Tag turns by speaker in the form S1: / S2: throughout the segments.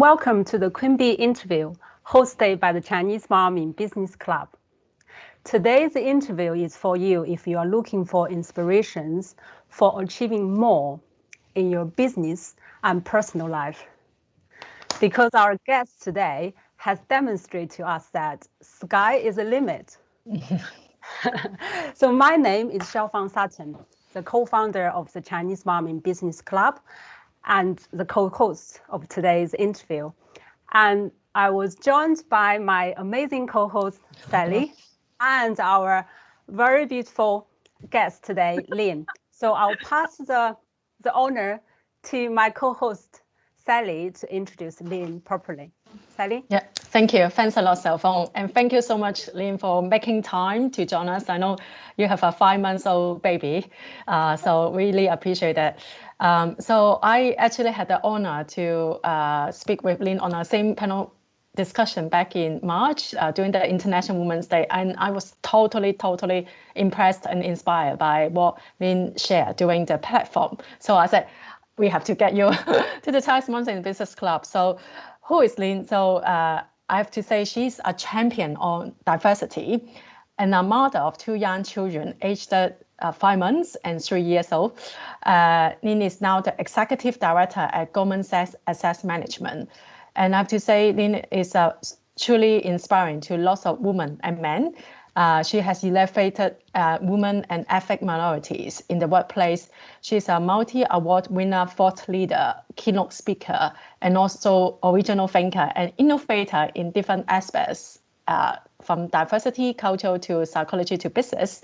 S1: Welcome to the Queen Bee interview, hosted by the Chinese Mom in Business Club. Today's interview is for you if you are looking for inspirations for achieving more in your business and personal life. Because our guest today has demonstrated to us that sky is the limit. So my name is Xiaofang Sutton, the co-founder of the Chinese Mom in Business Club and the co-host of today's interview. And I was joined by my amazing co-host, Sally, and our very beautiful guest today, Lin. So I'll pass the honor to my co-host, Sally, to introduce Lin properly. Sally?
S2: Yeah, thank you. Thanks a lot, Xiaofeng. And thank you so much, Lin, for making time to join us. I know you have a 5-month-old baby, so really appreciate that. So I actually had the honor to speak with Lin on the same panel discussion back in March during the International Women's Day. And I was totally impressed and inspired by what Lin shared during the platform. So I said, we have to get you to the Chinese Moms in Business Club. So who is Lin? So I have to say she's a champion on diversity and a mother of 2 young children aged 5 months and 3 years old. Lin is now the executive director at Goldman Sachs Asset Management. And I have to say, Lin is truly inspiring to lots of women and men. She has elevated women and ethnic minorities in the workplace. She's a multi-award winner, thought leader, keynote speaker, and also original thinker and innovator in different aspects, from diversity, culture to psychology to business.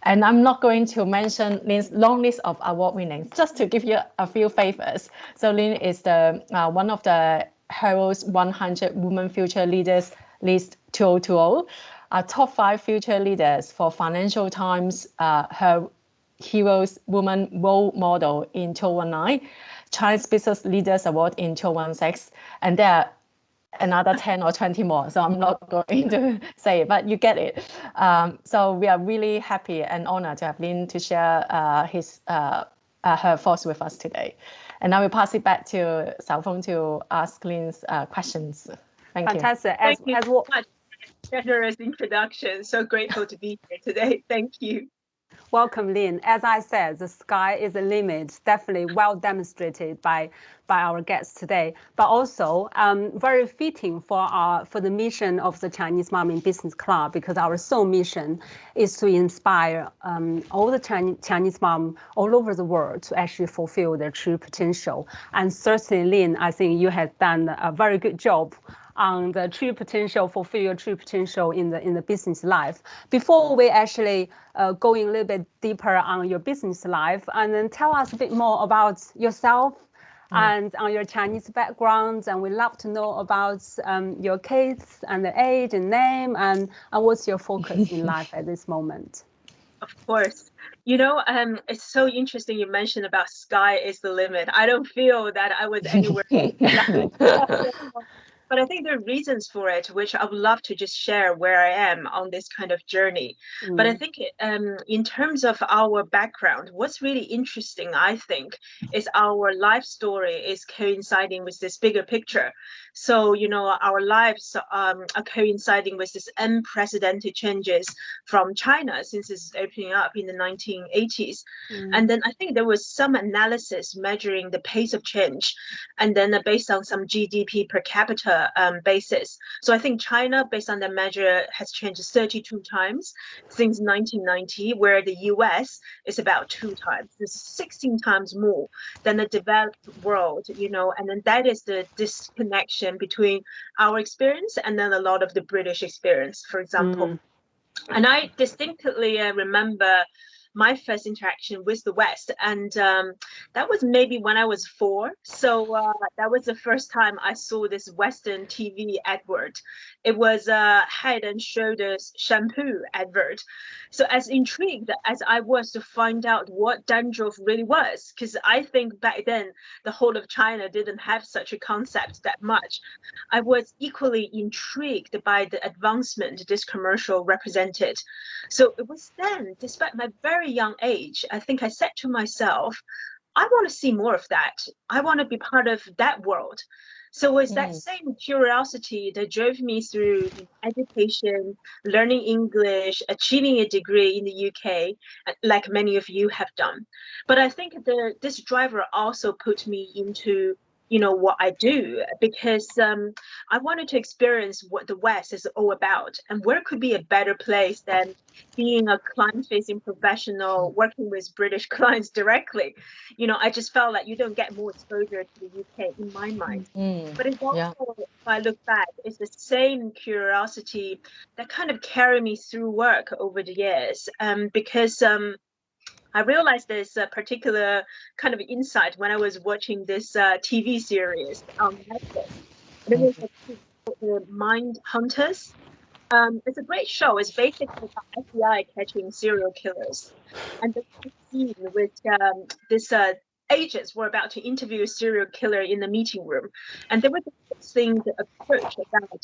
S2: And I'm not going to mention Lin's long list of award winnings, just to give you a few favors. So Lin is the one of the Herald's 100 Women Future Leaders list 2020. Top 5 future leaders for Financial Times, her Heroes Woman Role Model in 2019, Chinese Business Leaders Award in 2016, and there are another 10 or 20 more, so I'm not going to say it, but you get it. So we are really happy and honored to have Lin to share her thoughts with us today. And I will pass it back to Xiaofeng to ask Lin's questions. Thank you.
S1: Fantastic.
S3: Thank you so much. Generous introduction. So grateful to be here today. Thank you.
S1: Welcome, Lin. As I said, the sky is the limit, definitely well demonstrated by our guests today, but also very fitting for the mission of the Chinese Mom in Business Club, because our sole mission is to inspire all the Chinese mom all over the world to actually fulfill their true potential. And certainly, Lin, I think you have done a very good job on the true potential, fulfill your true potential in the business life. Before we actually going a little bit deeper on your business life, and then tell us a bit more about yourself and on your Chinese background, and we'd love to know about your kids and the age and name and what's your focus in life at this moment.
S3: Of course. You know, it's so interesting you mentioned about sky is the limit. I don't feel that I was anywhere. But I think there are reasons for it, which I would love to just share where I am on this kind of journey. But I think in terms of our background, what's really interesting, I think, is our life story is coinciding with this bigger picture. So, you know, our lives are coinciding with this unprecedented changes from China since it's opening up in the 1980s. And then I think there was some analysis measuring the pace of change, and then based on some GDP per capita basis. So I think China, based on the measure, has changed 32 times since 1990, where the US is about 2 times. It's 16 times more than the developed world, you know, and then that is the disconnection between our experience and then a lot of the British experience, for example. And I distinctly remember my first interaction with the West, and that was maybe when I was 4. So that was the first time I saw this Western TV advert. It was a Head and Shoulders shampoo advert. So as intrigued as I was to find out what dandruff really was, because I think back then the whole of China didn't have such a concept that much, I was equally intrigued by the advancement this commercial represented. So it was then, despite my very young age, I think I said to myself, I want to see more of that. I want to be part of that world. So it's that same curiosity that drove me through education, learning English, achieving a degree in the UK, like many of you have done. But I think this driver also put me into what I do, because I wanted to experience what the West is all about, and where could be a better place than being a client-facing professional working with British clients directly. I just felt like you don't get more exposure to the UK in my mind. But it's also, if I look back, it's the same curiosity that kind of carried me through work over the years, because I realized there's a particular kind of insight when I was watching this TV series on Netflix. It was the Mind Hunters. It's a great show. It's basically about FBI catching serial killers. And the scene with this agents were about to interview a serial killer in the meeting room. And they were discussing the approach about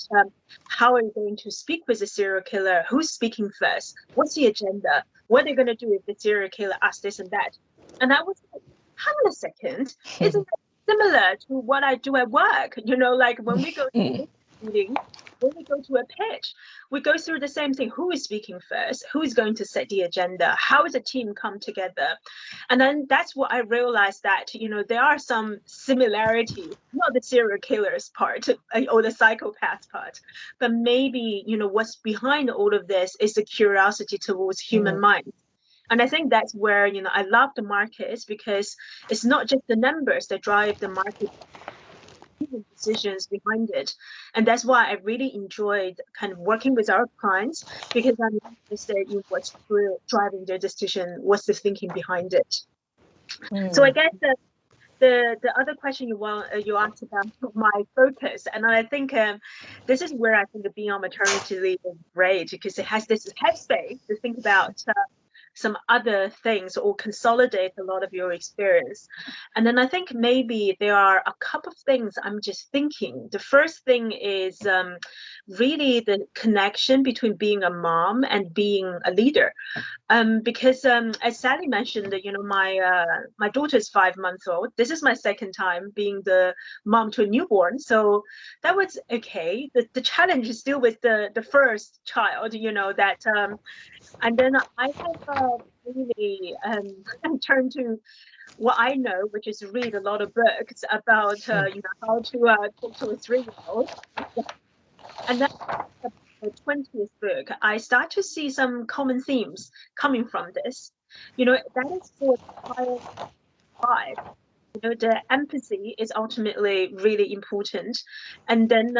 S3: how are you going to speak with the serial killer? Who's speaking first? What's the agenda? What are they going to do if the serial killer asks this and that? And I was like, hang on a second. Isn't it similar to what I do at work? Like when we go to a meeting, when we go to a pitch, we go through the same thing. Who is speaking first? Who is going to set the agenda? How is a team come together? And then that's what I realized, that, there are some similarities, not the serial killers part or the psychopath part, but maybe, what's behind all of this is the curiosity towards human minds. And I think that's where, I love the markets, because it's not just the numbers that drive the market decisions behind it. And that's why I really enjoyed kind of working with our clients, because I'm interested in what's driving their decision, what's the thinking behind it. So I guess the other question you asked about my focus, and I think this is where I think being on maternity leave is great, because it has this headspace to think about some other things or consolidate a lot of your experience. And then I think maybe there are a couple of things I'm just thinking. The first thing is really the connection between being a mom and being a leader. Because as Sally mentioned, my daughter is 5 months old. This is my second time being the mom to a newborn, so that was okay. The challenge is still with the first child, that and then I have really turned to what I know, which is read a lot of books about how to talk to a 3-year-old. And then the 20th book, I start to see some common themes coming from this. That is for child 5. The empathy is ultimately really important. And then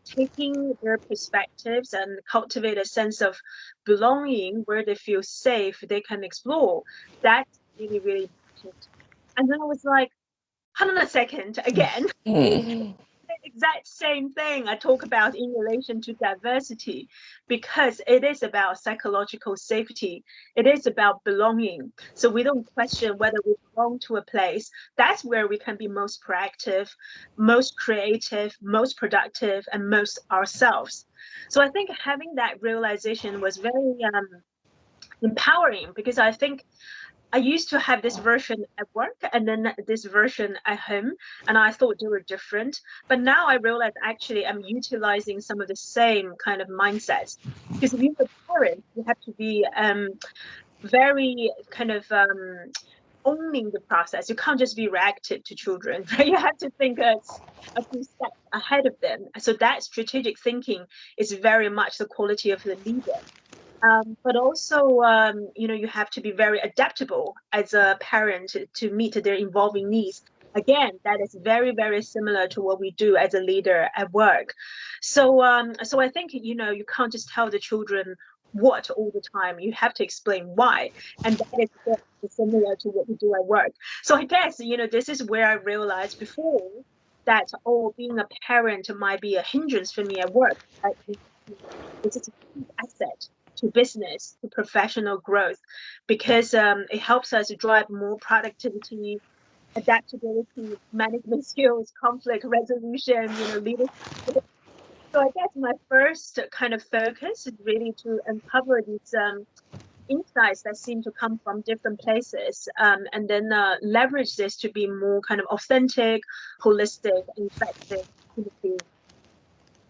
S3: taking their perspectives and cultivate a sense of belonging where they feel safe, they can explore. That's really, really important. And then I was like, hold on a second, again. The exact same thing I talk about in relation to diversity, because it is about psychological safety. It is about belonging. So we don't question whether we belong to a place. That's where we can be most proactive, most creative, most productive, and most ourselves. So I think having that realization was very empowering, because I think I used to have this version at work and then this version at home, and I thought they were different. But now I realize actually I'm utilizing some of the same kind of mindsets. Because if you're a parent, you have to be very kind of owning the process. You can't just be reactive to children, right? You have to think a few steps ahead of them. So that strategic thinking is very much the quality of the leader. But also, you have to be very adaptable as a parent to meet their evolving needs. Again, that is very, very similar to what we do as a leader at work. So I think, you can't just tell the children what all the time. You have to explain why. And that is very similar to what we do at work. So I guess, this is where I realized before that, being a parent might be a hindrance for me at work. It's a huge asset to business, to professional growth, because it helps us drive more productivity, adaptability, management skills, conflict resolution, leadership. So I guess my first kind of focus is really to uncover these insights that seem to come from different places, and then leverage this to be more kind of authentic, holistic, and effective.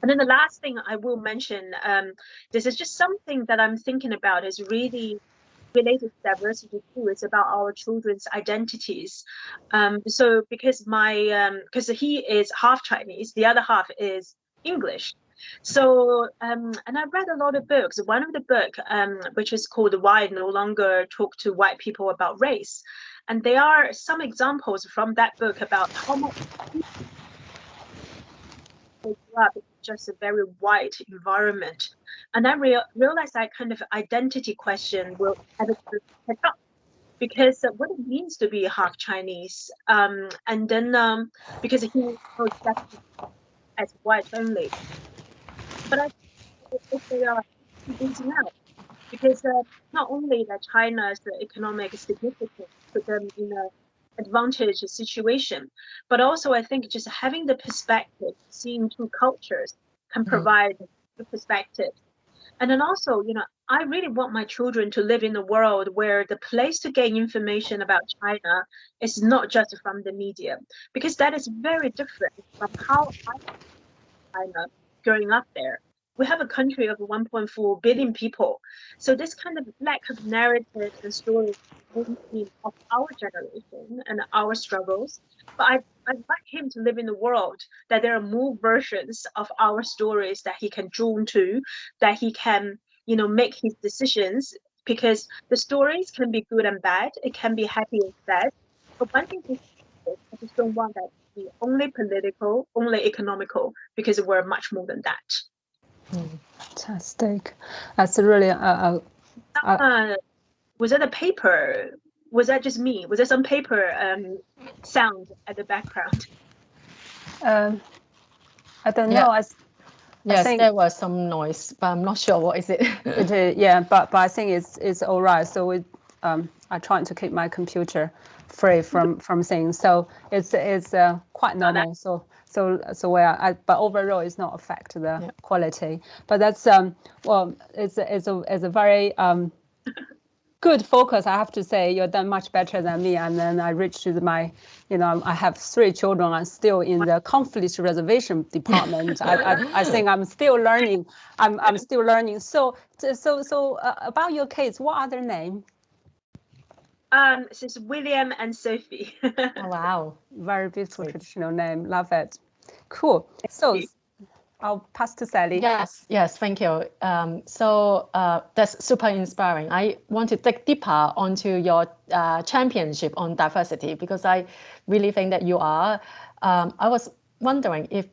S3: And then the last thing I will mention, this is just something that I'm thinking about, is really related to diversity too. It's about our children's identities. So because because he is half Chinese, the other half is English. So and I read a lot of books. One of the book, which is called "Why No Longer Talk to White People About Race," and there are some examples from that book about how much up in just a very white environment. And I realized that kind of identity question will have to pick up, because what it means to be half Chinese, and then because he knows that as white only. But I think if they are losing out, because not only that China's economic significance put them in an advantage situation, but also I think just having the perspective, seeing two cultures can provide the perspective. And then also, I really want my children to live in a world where the place to gain information about China is not just from the media, because that is very different from how I China growing up there. We have a country of 1.4 billion people. So this kind of lack of narrative and stories of our generation and our struggles. But I'd like him to live in a world that there are more versions of our stories that he can draw to, that he can, make his decisions, because the stories can be good and bad. It can be happy and sad. But one thing is, I just don't want that to be only political, only economical, because we're much more than that.
S1: Fantastic. That's really
S3: was that a paper? Was that just me? Was there some paper sound at the background?
S1: I don't know.
S2: Yes, I think there was some noise, but I'm not sure what is it.
S1: It is, yeah, but I think it's all right. So I try to keep my computer free from things. So it's quite normal. But overall it's not affect the quality. But that's it's a very good focus. I have to say you've done much better than me. And then I reached my, I have 3 children. I'm still in the conflict resolution department. I think I'm still learning. I'm still learning. So about your kids, what are their names?
S3: This is William and Sophie.
S2: Oh, wow.
S1: Very beautiful traditional name. Love it. Cool. So I'll pass to Sally.
S2: Yes, thank you. So that's super inspiring. I want to dig deeper onto your championship on diversity, because I really think that you are. I was wondering if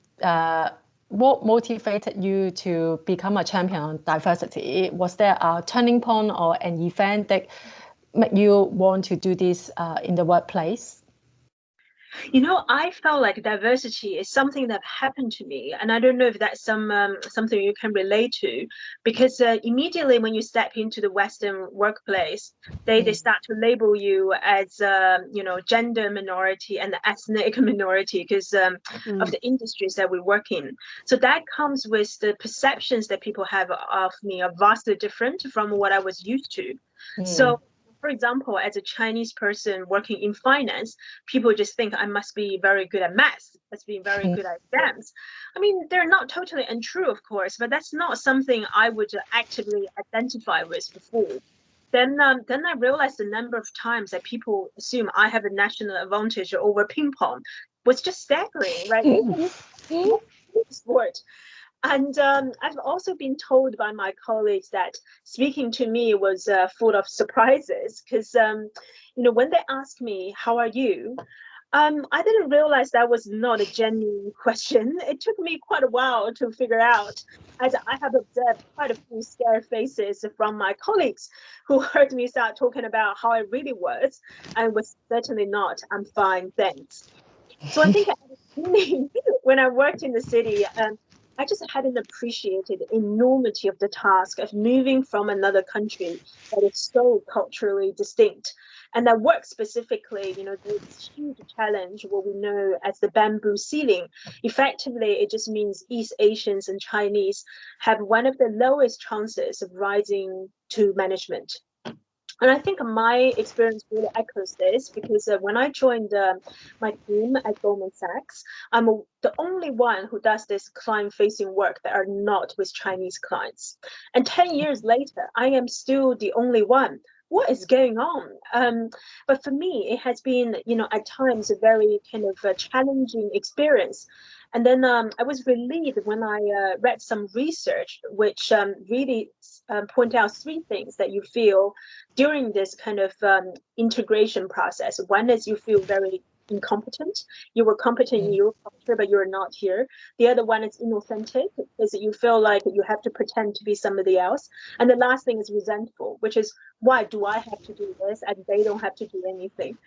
S2: what motivated you to become a champion on diversity? Was there a turning point or an event that made you want to do this in the workplace?
S3: I felt like diversity is something that happened to me, and I don't know if that's something you can relate to, because immediately when you step into the Western workplace, they start to label you as gender minority and ethnic minority because of the industries that we work in. So that comes with the perceptions that people have of me are vastly different from what I was used to. So, for example, as a Chinese person working in finance, people just think I must be very good at math, must be very good at exams. I mean, they're not totally untrue, of course, but that's not something I would actively identify with before. Then I realized the number of times that people assume I have a national advantage over ping pong was just staggering, right? Sport. And I've also been told by my colleagues that speaking to me was full of surprises, because, when they asked me, how are you? I didn't realize that was not a genuine question. It took me quite a while to figure out, as I have observed quite a few scared faces from my colleagues who heard me start talking about how I really was, and was certainly not, I'm fine, thanks. So I think at the beginning, when I worked in the city, I just hadn't appreciated the enormity of the task of moving from another country that is so culturally distinct. And that work specifically, this huge challenge, what we know as the bamboo ceiling. Effectively, it just means East Asians and Chinese have one of the lowest chances of rising to management. And I think my experience really echoes this because when I joined my team at Goldman Sachs, the only one who does this client-facing work that are not with Chinese clients. And 10 years later, I am still the only one. What is going on? But for me, it has been, at times a very kind of challenging experience. And then I was relieved when I read some research which really point out three things that you feel during this kind of integration process. One is you feel very incompetent. You were competent in your culture, but you're not here. The other one is inauthentic, is that you feel like you have to pretend to be somebody else. And the last thing is resentful, which is, why do I have to do this and they don't have to do anything?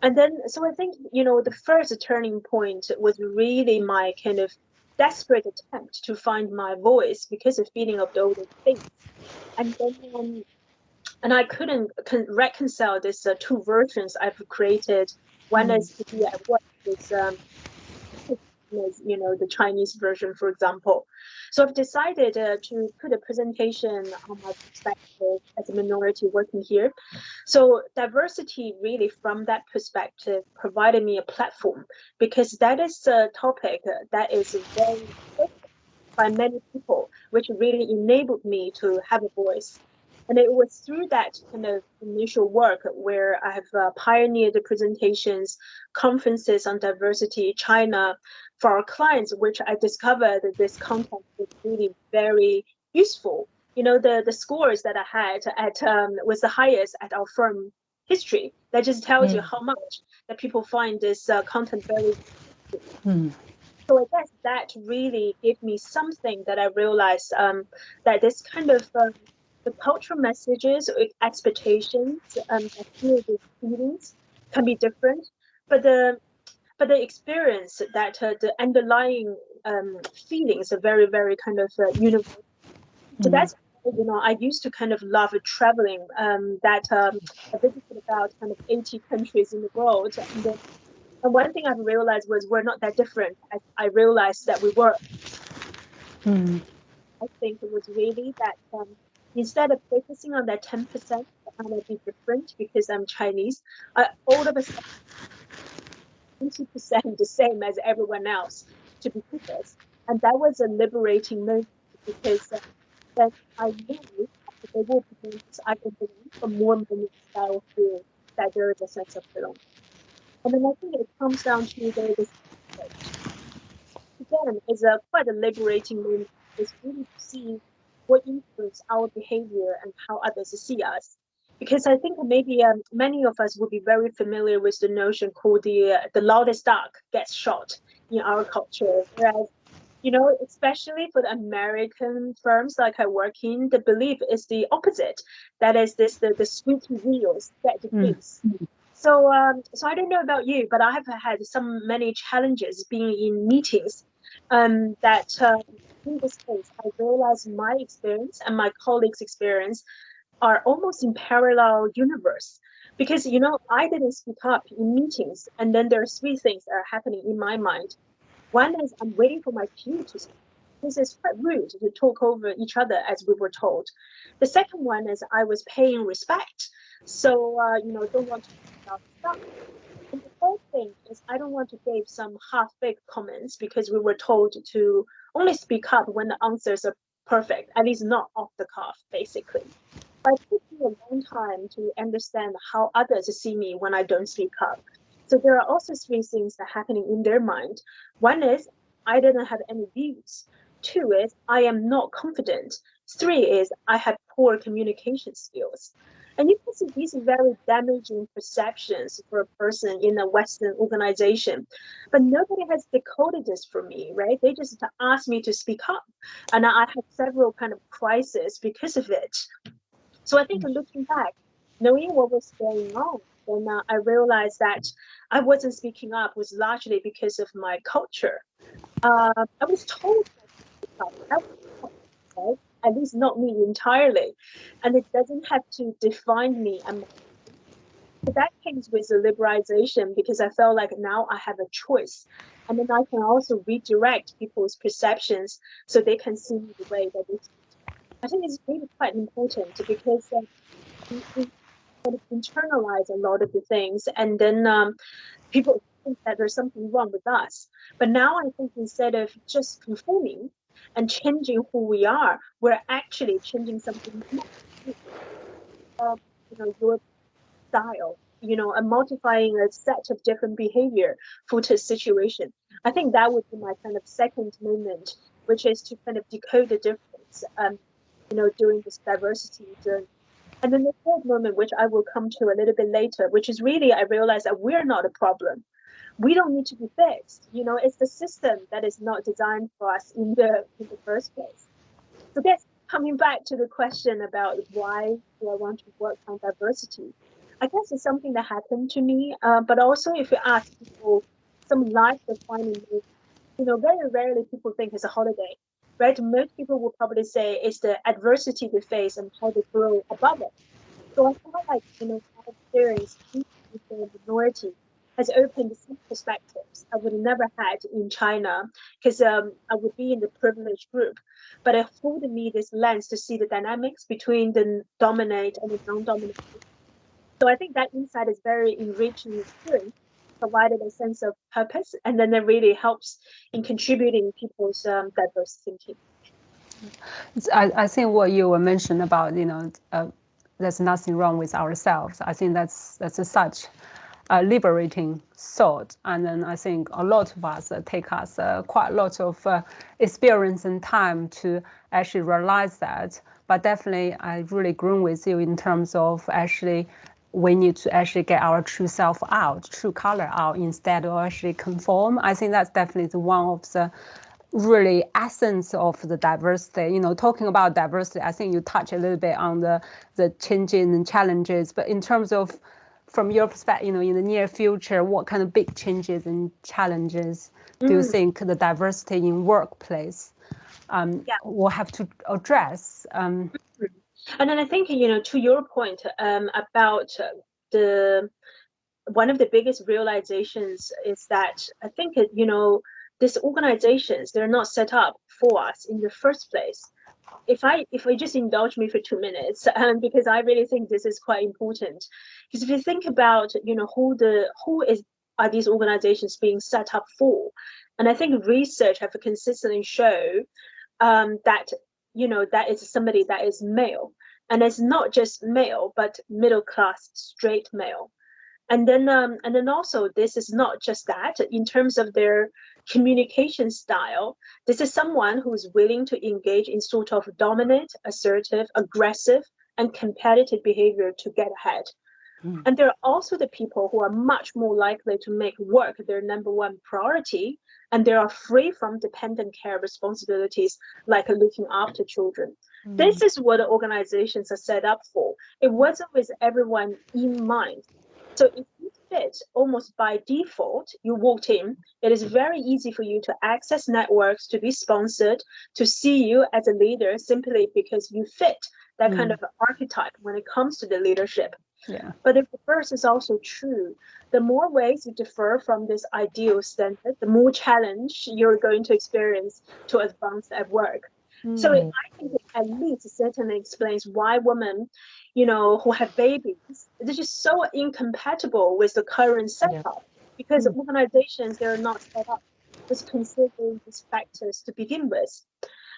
S3: And then, so I think, the first turning point was really my kind of desperate attempt to find my voice because of feeling of those things. And then and I couldn't reconcile these two versions I've created. One is to be at work with, the Chinese version, for example. So I've decided to put a presentation on my perspective as a minority working here. So diversity really from that perspective provided me a platform because that is a topic that is very by many people, which really enabled me to have a voice. And it was through that kind of initial work where I have pioneered the presentations, conferences on diversity, China, for our clients, which I discovered that this content was really very useful. The scores that I had at was the highest at our firm history. That just tells you how much that people find this content very useful. So I guess that really gave me something that I realized that this kind of the cultural messages, expectations, I feel the feelings can be different, but the experience that the underlying feelings are very, very kind of universal. So that's I used to kind of love traveling. I visited about kind of 80 countries in the world, and one thing I've realized was we're not that different as I realized that we were. I think it was really that instead of focusing on that 10%, I'm going to be different because I'm Chinese, all of a sudden 20% the same as everyone else to be focused. And that was a liberating moment because then I knew that there will be moments I can belong, but more moments that I will feel that there is a sense of belonging. And then I think it comes down to the again is quite a liberating moment. Is really to see what influences our behavior and how others see us. Because I think maybe many of us would be very familiar with the notion called the loudest dog gets shot in our culture. Whereas, especially for the American firms like I work in, the belief is the opposite. That is the squeaky wheels get the grease. So I don't know about you, but I have had many challenges being in meetings that in this case, I realized my experience and my colleagues' experience are almost in parallel universe. Because, I didn't speak up in meetings, and then there are three things that are happening in my mind. One is I'm waiting for my cue to speak. This is quite rude to talk over each other as we were told. The second one is I was paying respect. So, don't want to talk about stuff. And the third thing is I don't want to give some half-baked comments because we were told to only speak up when the answers are perfect, at least not off the cuff, basically. But it took me a long time to understand how others see me when I don't speak up. So there are also three things that are happening in their mind. One is I didn't have any views. Two is I am not confident. Three is I have poor communication skills. And you can see these very damaging perceptions for a person in a Western organization. But nobody has decoded this for me, right? They just asked me to speak up. And I had several kind of crises because of it. So I think looking back, knowing what was going on, then I realized that I wasn't speaking up was largely because of my culture. I was told that, right? At least not me entirely, and it doesn't have to define me. So that came with the liberalization because I felt like now I have a choice, and then I can also redirect people's perceptions so they can see me the way that they. I think it's really quite important because kind of internalize a lot of the things, and then people think that there's something wrong with us. But now I think instead of just conforming and changing who we are, we're actually changing something. Your style, and modifying a set of different behavior for the situation. I think that would be my kind of second moment, which is to kind of decode the difference, during this diversity journey. And then the third moment, which I will come to a little bit later, which is really, I realize that we're not a problem. We don't need to be fixed. It's the system that is not designed for us in the first place. So that's coming back to the question about why do I want to work on diversity. I guess it's something that happened to me, but also if you ask people some life-defining moments, very rarely people think it's a holiday, right? Most people will probably say it's the adversity they face and how they grow above it. So I feel like, my experience with the minority has opened some perspectives I would have never had in China, because I would be in the privileged group, but it afforded me this lens to see the dynamics between the dominate and the non-dominant. So I think that insight is very enriching experience, provided a sense of purpose, and then it really helps in contributing people's diverse thinking.
S1: I think what you were mentioned about, there's nothing wrong with ourselves. I think that's such a liberating thought. And then I think a lot of us take us quite a lot of experience and time to actually realize that. But definitely, I really agree with you in terms of actually we need to actually get our true self out, true color out, instead of actually conform. I think that's definitely one of the really essence of the diversity. Talking about diversity, I think you touch a little bit on the changing and challenges, but in terms of from your perspective, in the near future, what kind of big changes and challenges do you think the diversity in workplace will have to address?
S3: And then I think, to your point about one of the biggest realizations is that I think, these organizations, they're not set up for us in the first place. If I just indulge me for 2 minutes, because I really think this is quite important, because if you think about, are these organizations being set up for, and I think research have consistently shown that, that is somebody that is male, and it's not just male, but middle class, straight male. And then also, this is not just that in terms of their communication style. This is someone who's willing to engage in sort of dominant, assertive, aggressive, and competitive behavior to get ahead. And there are also the people who are much more likely to make work their number one priority, and they are free from dependent care responsibilities like looking after children. This is what the organizations are set up for. It wasn't with everyone in mind. So if you fit almost by default, you walked in, it is very easy for you to access networks, to be sponsored, to see you as a leader simply because you fit that kind of archetype when it comes to the leadership.
S1: Yeah.
S3: But the reverse is also true. The more ways you differ from this ideal standard, the more challenge you're going to experience to advance at work. So I think it at least certainly explains why women, who have babies, they're just so incompatible with the current setup, because organizations, they're not set up with considering these factors to begin with.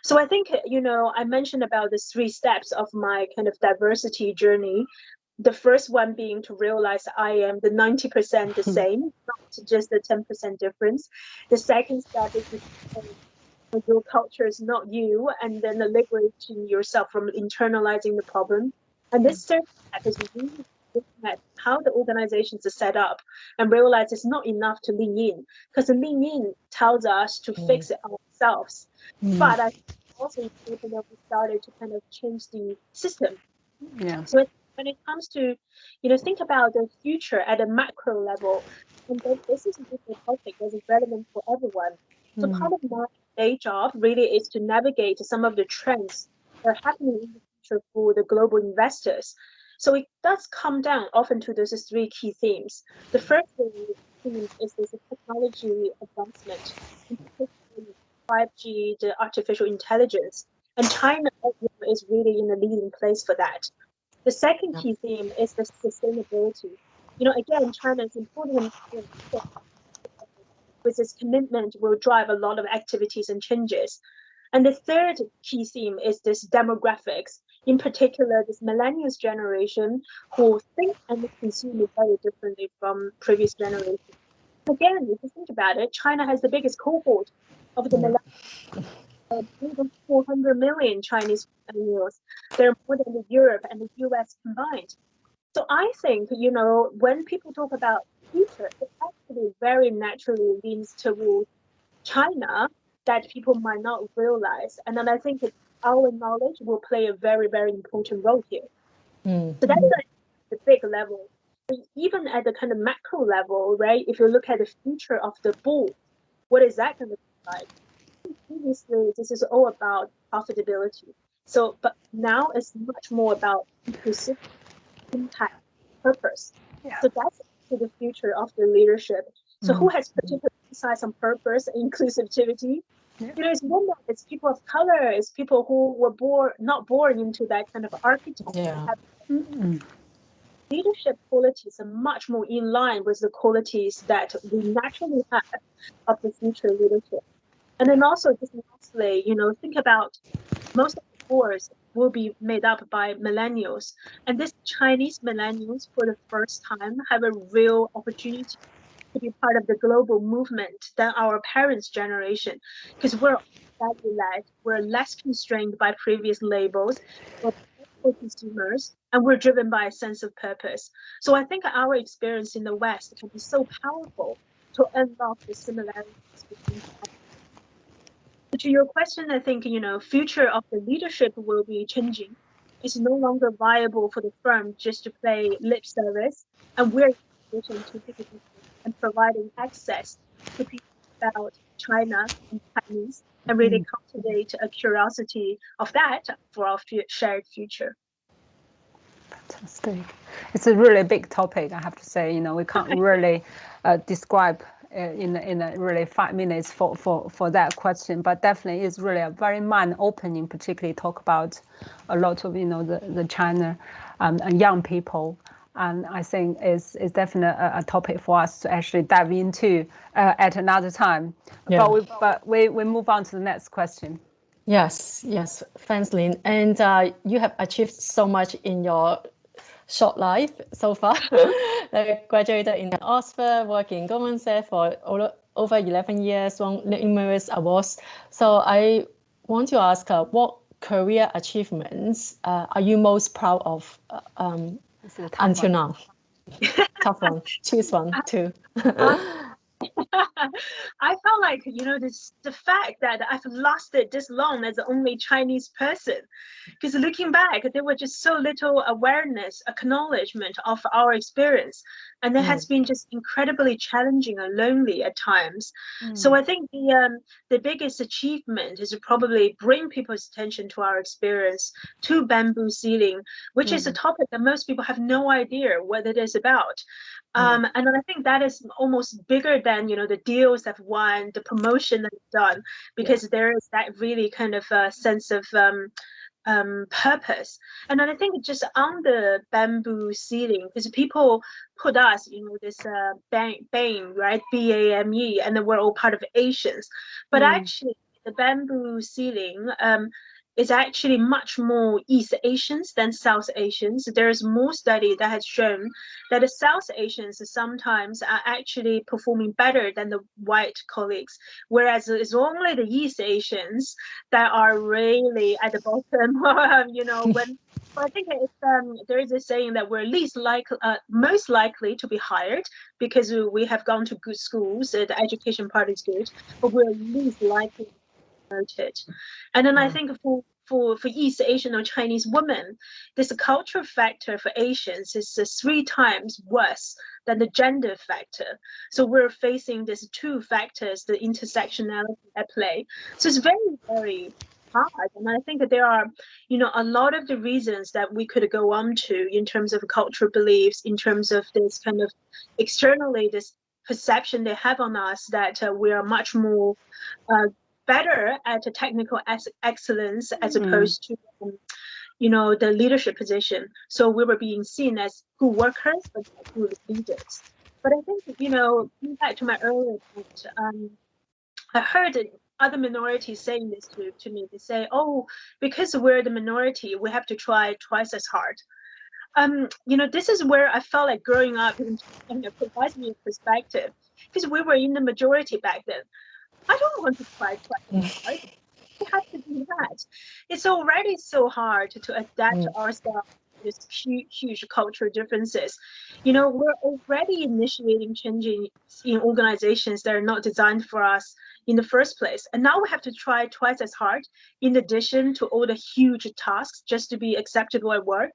S3: So I think, I mentioned about the 3 steps of my kind of diversity journey. The first one being to realize I am the 90% the same, not just the 10% difference. The second step is your culture is not you, and then liberating yourself from internalizing the problem. And this third step is really looking at how the organizations are set up and realize it's not enough to lean in, because the lean in tells us to fix it ourselves. But I think also important that we started to kind of change the system.
S1: Yeah.
S3: So when it comes to, think about the future at a macro level, and this is a different topic that is relevant for everyone. So part of my day job really is to navigate some of the trends that are happening in the future for the global investors. So it does come down often to those 3 key themes. The first theme is this technology advancement, in particular 5G, the artificial intelligence, and China is really in a leading place for that. The second key theme is the sustainability. Again, China is important with its commitment will drive a lot of activities and changes. And the third key theme is this demographics, in particular, this millennials generation who think and consume very differently from previous generations. Again, if you think about it, China has the biggest cohort of the millennials, over 400 million Chinese millennials. They're more than Europe and the US combined. So I think, when people talk about future, it actually very naturally leans towards China that people might not realize. And then I think our knowledge will play a very, very important role here. So that's the big level. But even at the kind of macro level, right? If you look at the future of the bull, what is that going to be like? Previously, this is all about profitability. So, but now it's much more about inclusive impact, purpose.
S1: Yeah.
S3: So that's the future of the leadership. So who has particular insights on purpose and inclusivity?
S1: Yeah.
S3: It's women, it's people of color, it's people who were not born into that kind of archetype.
S2: Yeah.
S3: Leadership qualities are much more in line with the qualities that we naturally have of the future leadership. And then also, just lastly, think about most of the boards will be made up by millennials. And these Chinese millennials, for the first time, have a real opportunity to be part of the global movement than our parents' generation, because we're value-led, we're less constrained by previous labels, we're consumers, and we're driven by a sense of purpose. So I think our experience in the West can be so powerful to unlock the similarities between. To your question, I think, future of the leadership will be changing. It's no longer viable for the firm just to play lip service, and we're in a position to take it and providing access to people about China and Chinese, and really cultivate a curiosity of that for our shared future.
S1: Fantastic. It's a really big topic, I have to say. We can't really describe in really 5 minutes for that question, but definitely it's really a very mind-opening, particularly talk about a lot of the China and young people, and I think it's definitely a topic for us to actually dive into at another time.
S2: Yeah.
S1: But we move on to the next question.
S2: Yes, thanks, Lin. And you have achieved so much in your short life so far. Graduated in Oxford, worked in Goldman Sachs for over 11 years, won numerous awards. So I want to ask what career achievements are you most proud of until now? Tough one. Choose one, two.
S3: I felt like, the fact that I've lasted this long as the only Chinese person, because looking back, there was just so little awareness, acknowledgement of our experience. And it has been just incredibly challenging and lonely at times. So I think the biggest achievement is to probably bring people's attention to our experience, to bamboo ceiling, which is a topic that most people have no idea what it is about. And I think that is almost bigger than, the deals I've won, the promotion that I've done, because there is that really kind of sense of purpose. And then I think just on the bamboo ceiling, because people put us, this BAME, right? BAME, and then we're all part of Asians. But actually, the bamboo ceiling is actually much more East Asians than South Asians. There's more study that has shown that the South Asians sometimes are actually performing better than the white colleagues, whereas it's only the East Asians that are really at the bottom. When I think there is a saying that we're most likely to be hired because we have gone to good schools, the education part is good, but we're least likely promoted. And then I think for East Asian or Chinese women, this cultural factor for Asians is 3 times worse than the gender factor. So we're facing these 2 factors, the intersectionality at play. So it's very, very hard. And I think that there are, a lot of the reasons that we could go on to in terms of cultural beliefs, in terms of this kind of externally, this perception they have on us that we are much more better at technical excellence as opposed to the leadership position. So we were being seen as good workers, but not good leaders. But I think, coming back to my earlier point, I heard other minorities saying this to me. They say, oh, because we're the minority, we have to try twice as hard. This is where I felt like growing up and it provides me a perspective, because we were in the majority back then. I don't want to try twice as hard. We have to do that. It's already so hard to adapt ourselves to these huge cultural differences. We're already initiating changes in organizations that are not designed for us in the first place. And now we have to try twice as hard in addition to all the huge tasks just to be acceptable at work.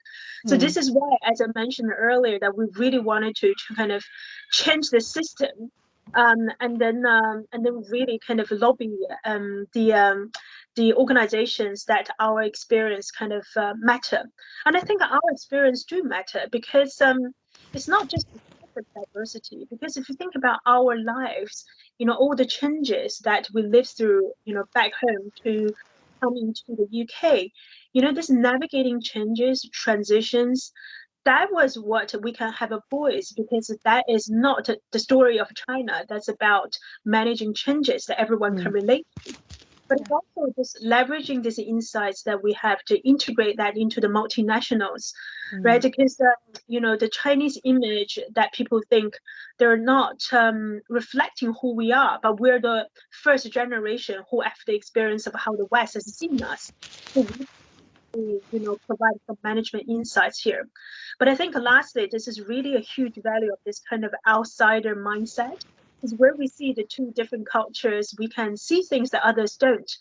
S3: So this is why, as I mentioned earlier, that we really wanted to kind of change the system, and then really kind of lobby the organizations that our experience kind of matter. And I think our experience do matter, because it's not just diversity, because if you think about our lives, all the changes that we lived through, back home to coming to the UK, this navigating changes, transitions, that was what we can have a voice, because that is not the story of China. That's about managing changes that everyone can relate to. But it's also just leveraging these insights that we have to integrate that into the multinationals, right? Because the Chinese image that people think they're not reflecting who we are, but we're the first generation who have the experience of how the West has seen us. So provide some management insights here. But I think lastly, this is really a huge value of this kind of outsider mindset, is where we see the two different cultures, we can see things that others don't.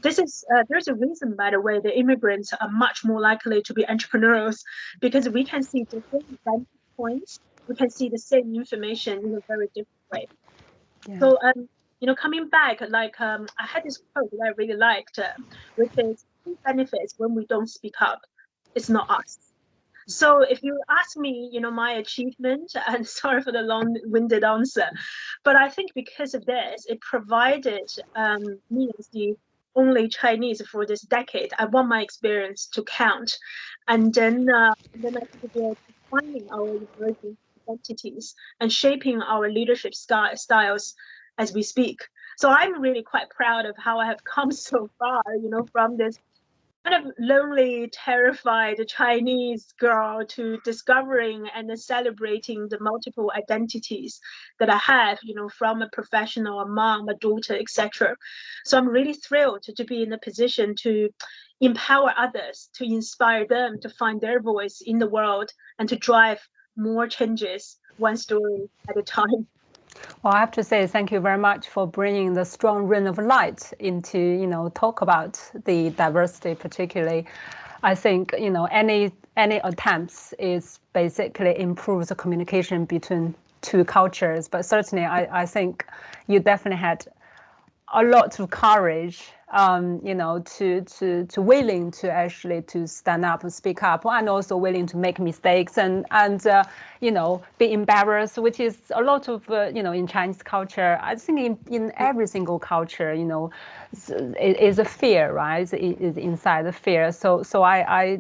S3: This is there's a reason, by the way, the immigrants are much more likely to be entrepreneurs, because we can see different vantage points, we can see the same information in a very different way. So coming back, like I had this quote that I really liked, which is, benefits when we don't speak up, it's not us. So if you ask me, my achievement, and sorry for the long-winded answer, but I think because of this, it provided me as the only Chinese for this decade. I want my experience to count, and then I think we're defining our emerging identities and shaping our leadership styles as we speak. So I'm really quite proud of how I have come so far, from this kind of lonely, terrified Chinese girl to discovering and celebrating the multiple identities that I have, from a professional, a mom, a daughter, etc. So I'm really thrilled to be in a position to empower others, to inspire them to find their voice in the world and to drive more changes, one story at a time.
S1: Well, I have to say thank you very much for bringing the strong ray of light into, talk about the diversity, particularly. I think, any attempts is basically improves the communication between two cultures. But certainly, I think you definitely had a lot of courage, to willing to actually to stand up and speak up, and also willing to make mistakes and be embarrassed, which is a lot of in Chinese culture. I think in every single culture, it is a fear, right? It is inside the fear. So I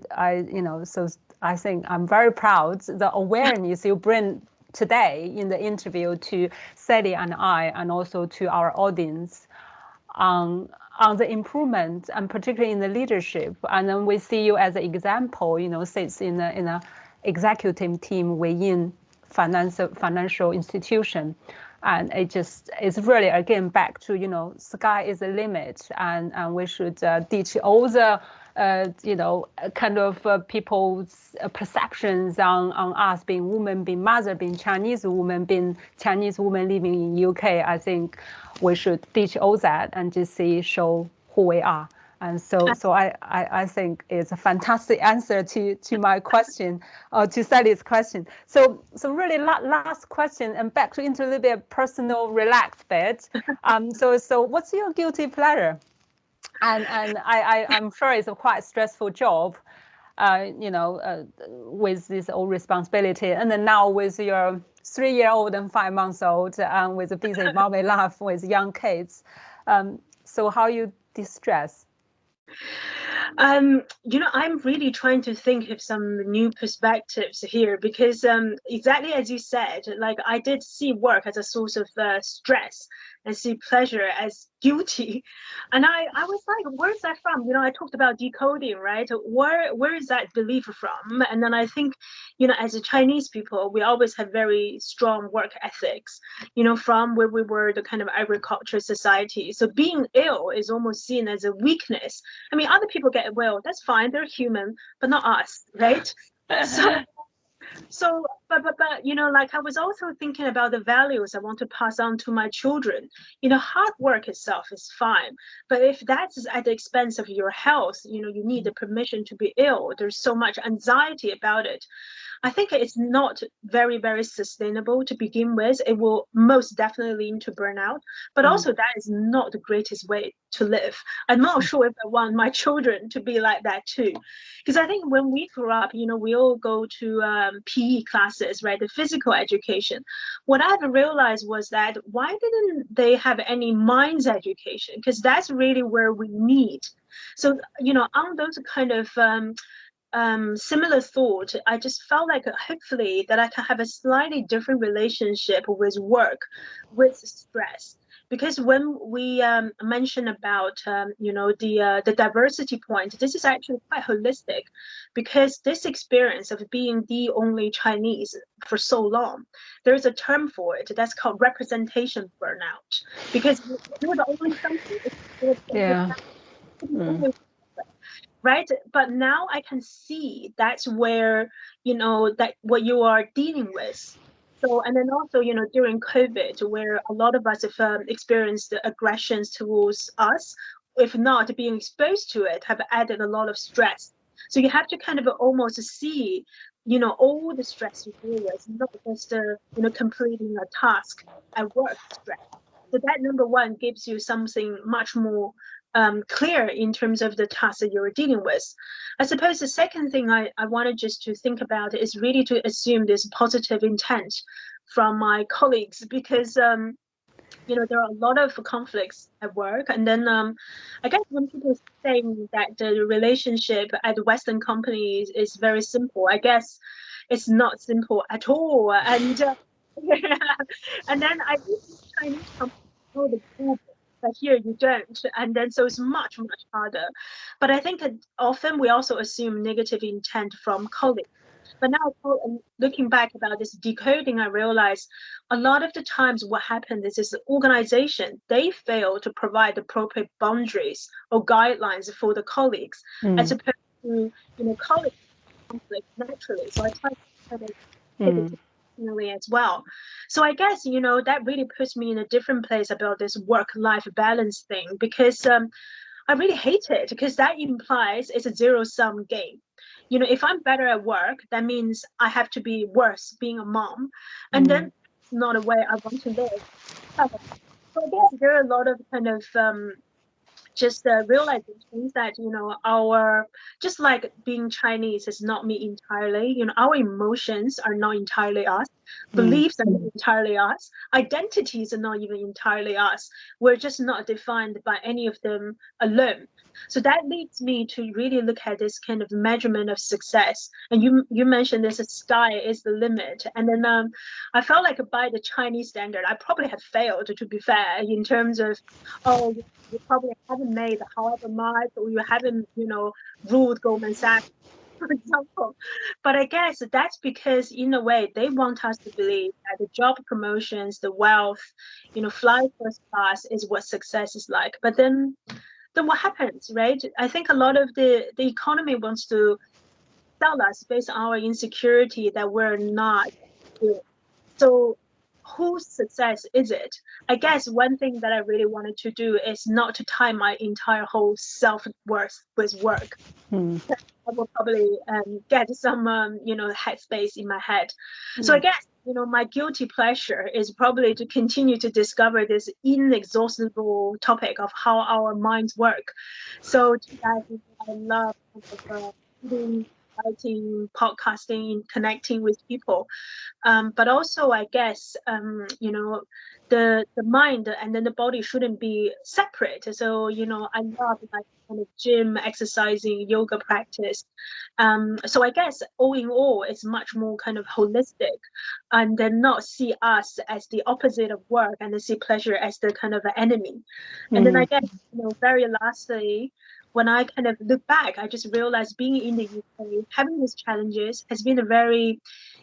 S1: think I'm very proud the awareness you bring today in the interview to Sally and I, and also to our audience, on the improvement, and particularly in the leadership. And then we see you as an example, sits in a executive team within financial institution. And it's really, again, back to, sky is the limit, and we should teach all the kind of people's perceptions on us being women, being mother, being Chinese woman living in UK. I think we should teach all that and just show who we are. And so I think it's a fantastic answer to my question, or to Sally's question. So really last question, and back into a little bit personal, relaxed bit. So what's your guilty pleasure? And I'm sure it's a quite stressful job, with this old responsibility, and then now with your 3-year-old and 5-month-old, and with a busy mommy life with young kids. So how you distress?
S3: I'm really trying to think of some new perspectives here because exactly as you said, like I did see work as a source of stress and see pleasure as guilty. And I was like, where's that from? I talked about decoding, right? Where is that belief from? And then I think, as a Chinese people, we always have very strong work ethics, from where we were the kind of agriculture society. So being ill is almost seen as a weakness. I mean, other people get well, that's fine, they're human, but not us, right? But like I was also thinking about the values I want to pass on to my children. Hard work itself is fine, but if that's at the expense of your health, you need the permission to be ill. There's so much anxiety about it. I think it's not very, very sustainable to begin with. It will most definitely lead to burnout, but also that is not the greatest way to live. I'm not sure if I want my children to be like that too. Because I think when we grew up, we all go to PE classes, right? The physical education. What I've realized was that why didn't they have any minds education? Because that's really where we need. So, on those kind of similar thought, I just felt like hopefully that I can have a slightly different relationship with work, with stress. Because when we mention about the diversity point, this is actually quite holistic, because this experience of being the only Chinese for so long, there is a term for it that's called representation burnout, because you're the only something.
S2: Yeah.
S3: Right, but now I can see that's where that what you are dealing with. So, and then also during COVID, where a lot of us have experienced the aggressions towards us, if not being exposed to it, have added a lot of stress. So you have to kind of almost see all the stress you deal with, not just completing a task at work stress. So that number one gives you something much more clear in terms of the task that you're dealing with. I suppose the second thing I wanted just to think about is really to assume this positive intent from my colleagues, because there are a lot of conflicts at work. And then I guess when people say that the relationship at Western companies is very simple, I guess it's not simple at all. And and then I think Chinese companies know the tool, but here you don't. And then so it's much, much harder. But I think that often we also assume negative intent from colleagues. But now, looking back about this decoding, I realized a lot of the times what happened is the organization, they fail to provide appropriate boundaries or guidelines for the colleagues, as opposed to, colleague conflict naturally. So I try to kind of pivot as well. So I guess, that really puts me in a different place about this work-life balance thing, because I really hate it, because that implies it's a zero-sum game. If I'm better at work, that means I have to be worse being a mom. And then it's not a way I want to live. So I guess there are a lot of kind of just realizations that our, just like being Chinese is not me entirely. Our emotions are not entirely us, beliefs are not entirely us, identities are not even entirely us. We're just not defined by any of them alone. So that leads me to really look at this kind of measurement of success. And you mentioned this, sky is the limit. And then I felt like by the Chinese standard, I probably have failed, to be fair, in terms of, oh, you probably haven't made however much, or you haven't, ruled Goldman Sachs, for example. But I guess that's because, in a way, they want us to believe that the job promotions, the wealth, fly first class is what success is like. But then what happens, right? I think a lot of the economy wants to tell us, based on our insecurity, that we're not good. So whose success is it? I guess one thing that I really wanted to do is not to tie my entire whole self-worth with work. I will probably get some, headspace in my head. So I guess, my guilty pleasure is probably to continue to discover this inexhaustible topic of how our minds work. So to that, I love reading, writing, podcasting, connecting with people. But also, I guess, the mind and then the body shouldn't be separate. So, you know, I love like kind of gym, exercising, yoga practice. So I guess all in all, it's much more kind of holistic, and then not see us as the opposite of work, and then see pleasure as the kind of enemy. And then I guess, you know, very lastly, when I kind of look back, I just realized being in the UK, having these challenges has been a very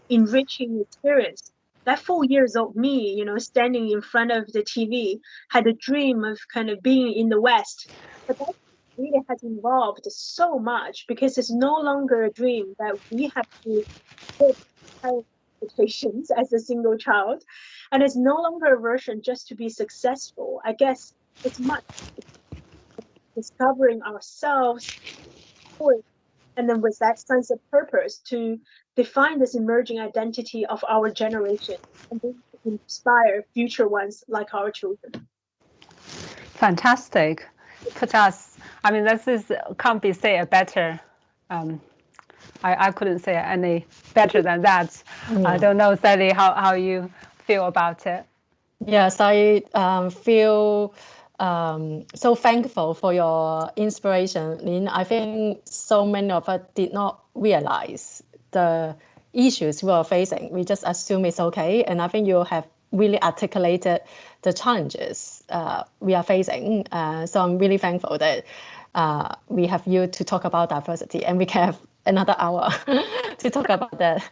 S3: enriching experience. That 4 years old me, you know, standing in front of the TV, had a dream of kind of being in the West. But that really has evolved so much, because it's no longer a dream that we have to fit higher expectations as a single child. And it's no longer a version just to be successful. I guess it's much discovering ourselves, and then with that sense of purpose to define this emerging identity of our generation and then inspire future ones like our children.
S1: Fantastic. Put us, I mean, this is, can't be said better. I couldn't say any better than that. I don't know, Sally, how you feel about it.
S2: Yes, I feel so thankful for your inspiration, Lin. I think so many of us did not realize the issues we are facing. We just assume it's okay. And I think you have really articulated the challenges we are facing. So I'm really thankful that we have you to talk about diversity, and we can have another hour to talk about that.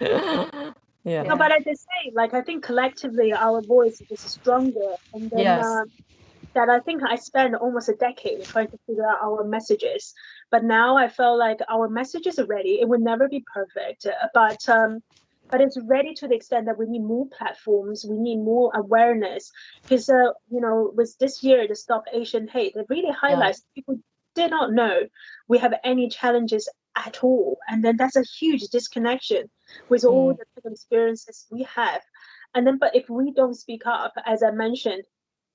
S2: Yeah.
S3: No, but at the same, like, I think collectively our voice is just stronger. And then that I think I spent almost a decade trying to figure out our messages. But now I felt like our messages are ready. It will never be perfect, but it's ready to the extent that we need more platforms, we need more awareness. Because you know, with this year, the Stop Asian Hate, it really highlights people did not know we have any challenges at all. And then that's a huge disconnection with all the experiences we have. And then, but if we don't speak up, as I mentioned,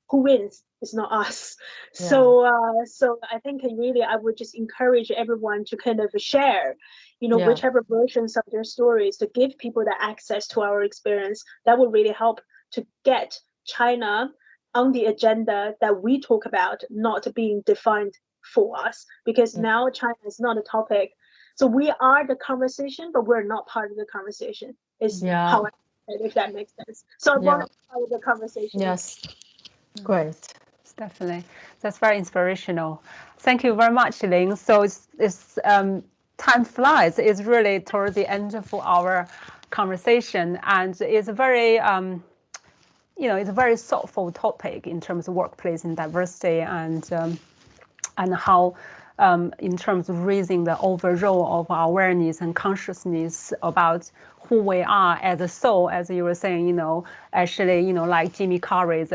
S3: who wins? It's not us. So I think really I would just encourage everyone to kind of share, you know, whichever versions of their stories, to give people the access to our experience. That will really help to get China on the agenda that we talk about, not being defined for us, because now China is not a topic. So we are the conversation, but we're not part of the conversation, is how I, if that makes sense. So I want to be part of the conversation.
S2: Yes. Great.
S1: Definitely. That's very inspirational. Thank you very much, Lin. So it's time flies. It's really towards the end of our conversation, and it's a very you know, it's a very thoughtful topic in terms of workplace and diversity, and how in terms of raising the overall of our awareness and consciousness about who we are as a soul, as you were saying, you know, actually, you know, like Jimmy Carrey,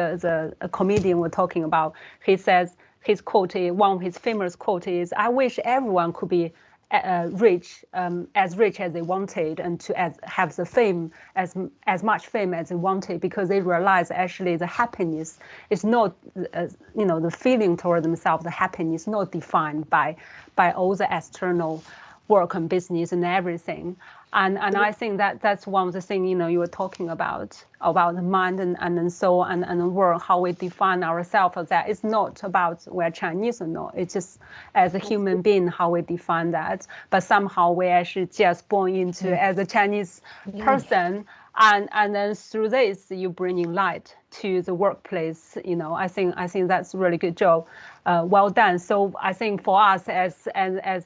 S1: a comedian we're talking about, he says, his quote, one of his famous quote is, "I wish everyone could be rich as they wanted, and to have the fame, as much fame as they wanted, because they realize actually the happiness is not, you know, the feeling toward themselves, the happiness is not defined by all the external work and business and everything." And I think that's one of the things, you know, you were talking about the mind and the soul and the world, how we define ourselves. That it's not about we're Chinese or not. It's just as a human being how we define that. But somehow we actually just born into as a Chinese person, and then through this you bringing light to the workplace. You know, I think that's a really good job. Well done. So I think for us as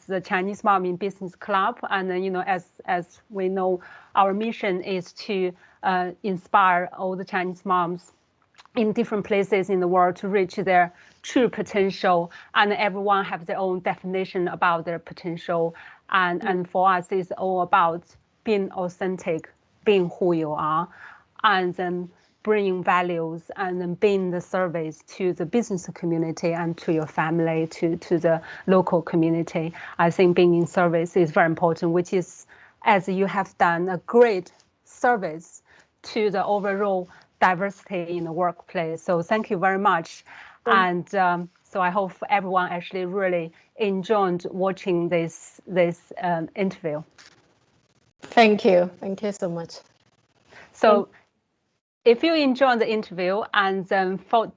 S1: the Chinese Mom in Business Club, and then, you know, as we know, our mission is to inspire all the Chinese moms in different places in the world to reach their true potential, and everyone have their own definition about their potential. And for us, it's all about being authentic, being who you are, and then bringing values, and then being the service to the business community and to your family, to the local community. I think being in service is very important, which is, as you have done, a great service to the overall diversity in the workplace. So thank you very much. And so I hope everyone actually really enjoyed watching this interview.
S2: Thank you. Thank you so much.
S1: So If you enjoyed the interview, and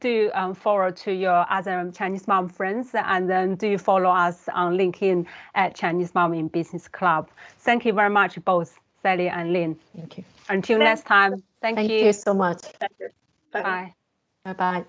S1: do forward to your other Chinese mom friends, and then do follow us on LinkedIn at Chinese Mom in Business Club. Thank you very much, both Sally and Lin.
S2: Thank you.
S1: Until next time, thank you.
S2: Thank you so much.
S3: Bye.
S1: Bye.
S2: Bye-bye.